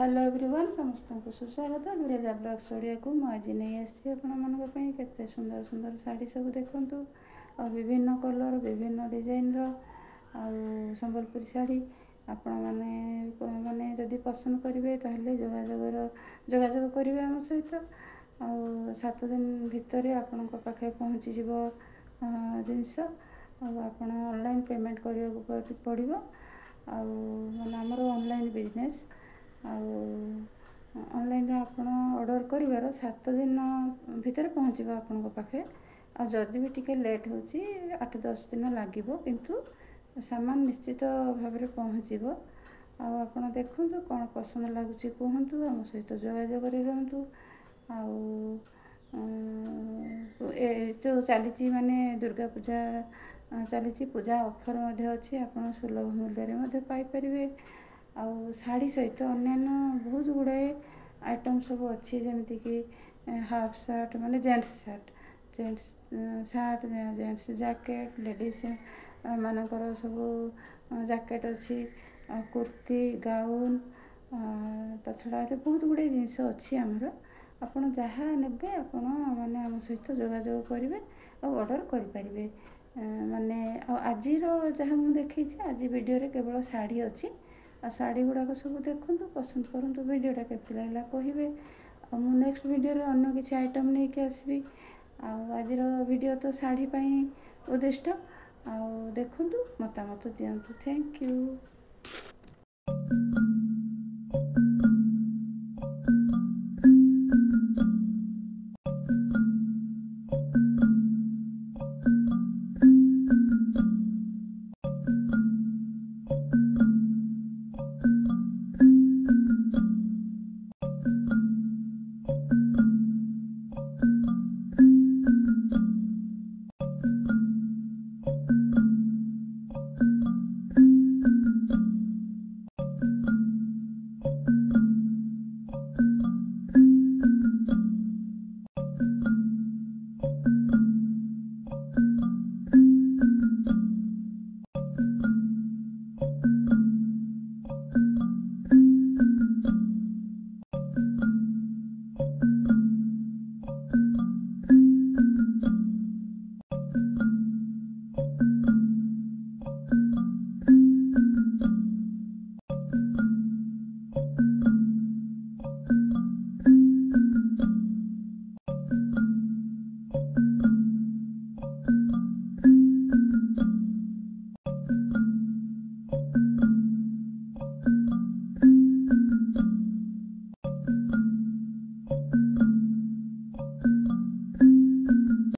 Hello everyone समस्त को सुस्वागत विराजा blogs Odia को मुझे नहीं आसी आपण केते सुंदर सुंदर शाढ़ी सब देखंतु और विभिन्न कलर विभिन्न डिजाइन संबलपुरी शाढ़ी आपण माने जदि पसंद करेंगे ताहले जोगाजोग करेंगे आम सहित आ 7 दिन भितर आपण पाखे पहुँची जीव जिनस आपण ऑनलाइन पेमेंट करने को पड़ो माने आमर ऑनलाइन बिजनेस ऑनलाइन आपण ऑर्डर करिवार 7 दिन भितर पहुँच आपण पाखे जदि भी टिके लेट हो 8-10 दिन लगे किंतु सामान निश्चित भाव में पहुँच आपण देखु कौन पसंद लगुच कहतु आम सहित जोगाजोग रुँ जो चली माने दुर्गा पूजा चली पूजा ऑफर अच्छी आपड़ सुलभ मूल्य पाइपर शाढ़ी सहित अन्यान्य बहुत गुड़ाए आइटम सब अच्छी जमीती कि हाफ सार्ट माने gents shirt gents jacket ladies मानकर सब जैकेट अच्छी कुर्ती गाउन ता छड़ा बहुत गुड़े जिनस अच्छी आमर आपड़ जहाँ ने आपण माने आम सहित जोगाजोग करेंगे और ऑर्डर करें माने आज जहाँ मुझे देखी आज वीडियो केवल शाढ़ी अच्छी शाढ़ी गुड़ाक सब देखूँ पसंद करूँ वीडियोटा केमती लगे कहे मु नेक्स्ट वीडियो रे अन्य किसी आइटम नहीं कि आसबि आज वीडियो तो शाढ़ी उद्दिष्ट देखूँ मतामत दिंतु थैंक यू।